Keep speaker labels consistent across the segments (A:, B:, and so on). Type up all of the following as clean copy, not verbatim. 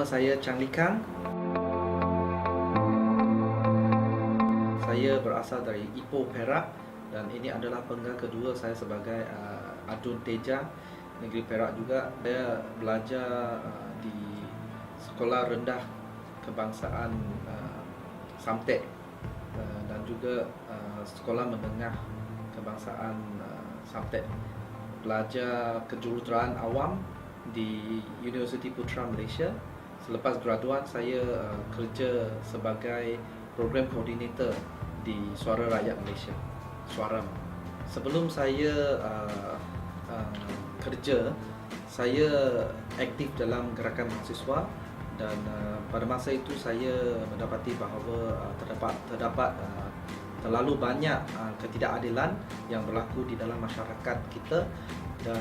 A: Nama saya Chang Lee Kang. Saya berasal dari Ipoh, Perak, dan ini adalah penggal kedua saya sebagai Adun Teja, Negeri Perak juga. Saya belajar di Sekolah Rendah Kebangsaan Samtek dan juga Sekolah Menengah Kebangsaan Samtek. Belajar kejuruteraan awam di Universiti Putra Malaysia. Selepas graduan saya kerja sebagai program koordinator di Suara Rakyat Malaysia, Suaram. Sebelum saya kerja, saya aktif dalam gerakan mahasiswa dan pada masa itu saya mendapati bahawa terdapat terlalu banyak ketidakadilan yang berlaku di dalam masyarakat kita, dan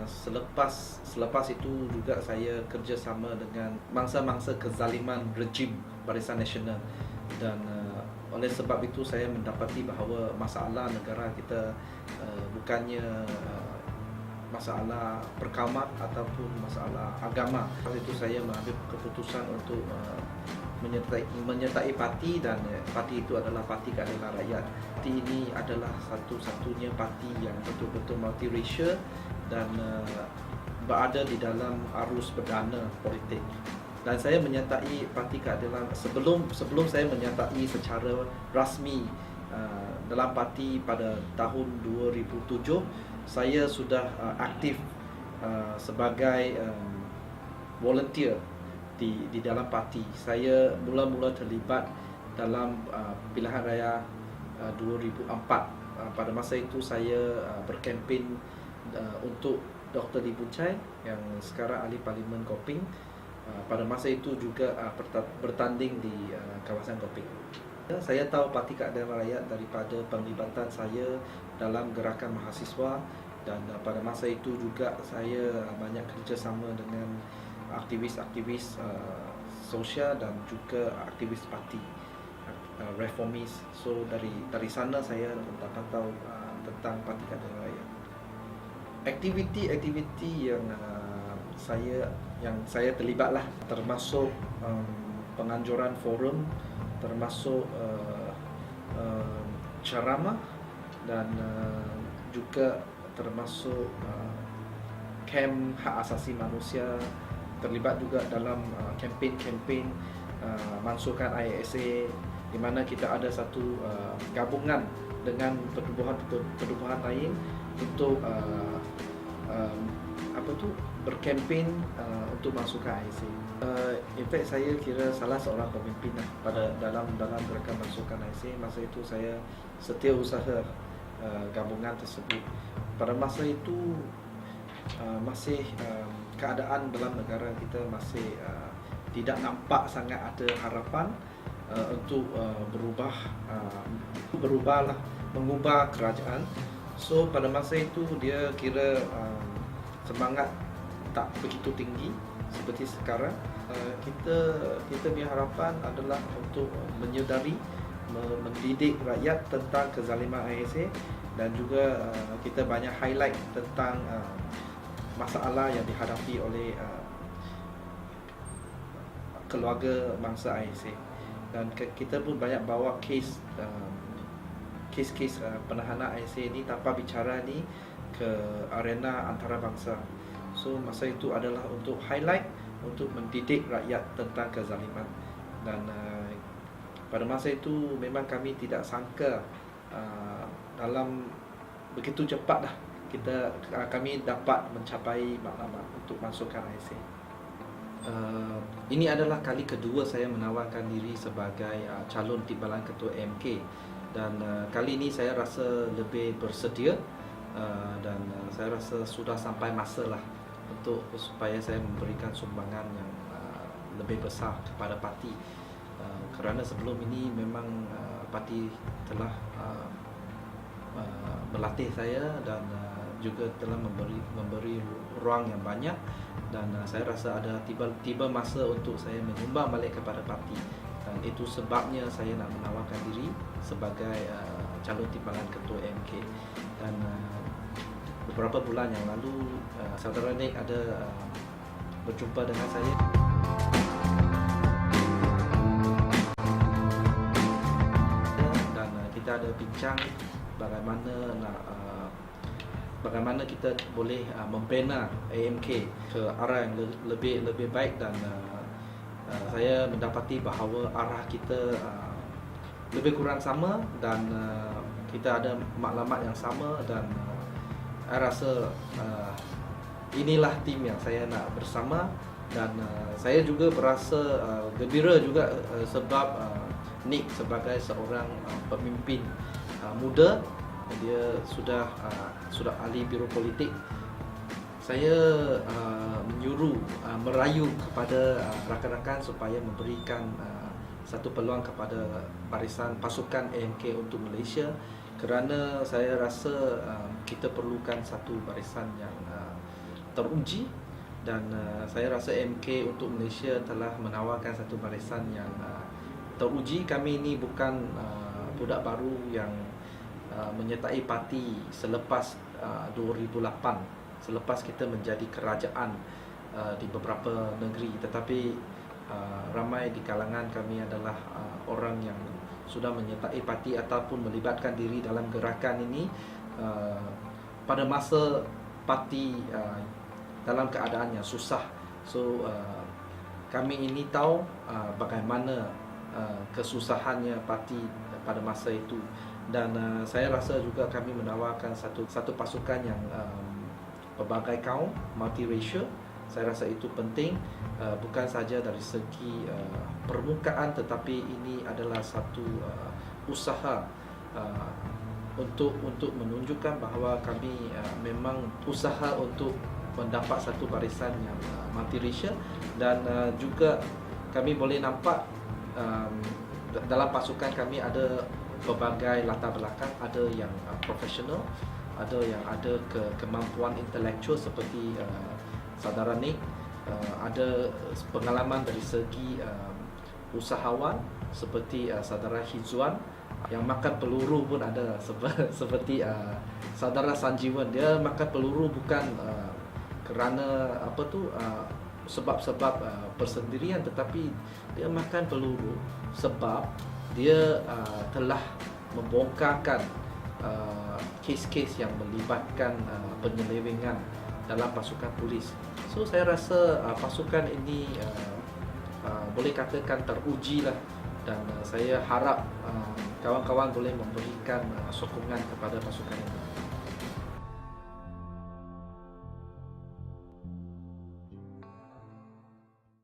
A: selepas itu juga saya kerjasama dengan mangsa-mangsa kezaliman rejim Barisan Nasional, dan oleh sebab itu saya mendapati bahawa masalah negara kita bukannya masalah perkauman ataupun masalah agama. Oleh itu saya mengambil keputusan untuk menyertai parti, dan parti itu adalah Parti Keadilan Rakyat. Parti ini adalah satu-satunya parti yang betul-betul multiracial dan berada di dalam arus perdana politik. Dan saya menyertai Parti Keadilan sebelum saya menyertai secara rasmi dalam parti pada tahun 2007. Saya sudah aktif sebagai volunteer di dalam parti. Saya mula-mula terlibat dalam pilihan raya 2004. Pada masa itu saya berkempen untuk Dr. Lee Boon Chye yang sekarang ahli Parlimen Koping. Pada masa itu juga bertanding di kawasan Koping. Saya tahu Parti Keadilan Rakyat daripada penglibatan saya dalam gerakan mahasiswa, dan pada masa itu juga saya banyak kerjasama dengan aktivis-aktivis sosial dan juga aktivis parti reformis. So dari sana saya dapat tahu tentang Parti Keadilan Rakyat. Aktiviti yang saya terlibatlah termasuk penganjuran forum, termasuk ceramah, dan juga termasuk kem hak asasi manusia. Terlibat juga dalam kempen mansukan ISA, di mana kita ada satu gabungan dengan pertubuhan lain untuk berkempen untuk masukkan ISA. In fact saya kira salah seorang pemimpin dalam gerakan masukkan ISA. Masa itu saya setiausaha gabungan tersebut. Pada masa itu masih keadaan dalam negara kita masih tidak nampak sangat ada harapan untuk mengubah kerajaan. So pada masa itu dia kira semangat tak begitu tinggi seperti sekarang. Kita punya harapan adalah untuk menyedari, mendidik rakyat tentang kezaliman ISA, dan juga kita banyak highlight tentang masalah yang dihadapi oleh keluarga bangsa ISA, dan kita pun banyak bawa kes penahanan ISA ni tanpa bicara ni ke arena antarabangsa. So masa itu adalah untuk highlight, untuk mendidik rakyat tentang kezaliman, dan pada masa itu memang kami tidak sangka dalam begitu cepat kami dapat mencapai maklumat untuk masukkan ISA. Ini adalah kali kedua saya menawarkan diri sebagai calon timbalan ketua MK, dan kali ini saya rasa lebih bersedia, dan saya rasa sudah sampai masalah untuk supaya saya memberikan sumbangan yang lebih besar kepada parti, kerana sebelum ini memang parti telah melatih saya dan juga telah memberi ruang yang banyak, dan saya rasa ada tiba masa untuk saya menyumbang balik kepada parti, dan itu sebabnya saya nak menawarkan diri sebagai calon timbalan ketua MK. Dan beberapa bulan yang lalu saudara Nick ada berjumpa dengan saya. ada bincang bagaimana kita boleh membina AMK ke arah yang lebih baik, dan saya mendapati bahawa arah kita lebih kurang sama, dan kita ada maklumat yang sama, dan saya rasa inilah tim yang saya nak bersama. Dan saya juga berasa gembira juga sebab Nick sebagai seorang pemimpin muda, dia sudah ahli biro politik. Saya merayu kepada rakan-rakan supaya memberikan satu peluang kepada barisan pasukan AMK untuk Malaysia, kerana saya rasa kita perlukan satu barisan yang teruji, dan saya rasa AMK untuk Malaysia telah menawarkan satu barisan yang teruji. Kami ini bukan budak baru yang menyertai parti selepas 2008, selepas kita menjadi kerajaan di beberapa negeri, tetapi ramai di kalangan kami adalah orang yang sudah menyertai parti ataupun melibatkan diri dalam gerakan ini pada masa parti dalam keadaan yang susah. So kami ini tahu bagaimana kesusahannya parti pada masa itu, dan saya rasa juga kami menawarkan satu pasukan yang pelbagai kaum, multiracial. Saya rasa itu penting, bukan saja dari segi permukaan, tetapi ini adalah satu usaha untuk menunjukkan bahawa kami memang usaha untuk mendapat satu barisan yang multiracial. Dan juga kami boleh nampak dalam pasukan kami ada pelbagai latar belakang, ada yang profesional, ada yang ada kemampuan intelektual seperti saudara Nick, ada pengalaman dari segi usahawan seperti saudara Hizwan, yang makan peluru pun ada, seperti saudara Sanjiwan. Dia makan peluru bukan kerana sebab-sebab persendirian, tetapi dia makan peluru sebab dia telah membongkarkan kes-kes yang melibatkan penyelewengan dalam pasukan polis. So saya rasa pasukan ini boleh katakan teruji lah, dan saya harap kawan-kawan boleh memberikan sokongan kepada pasukan ini.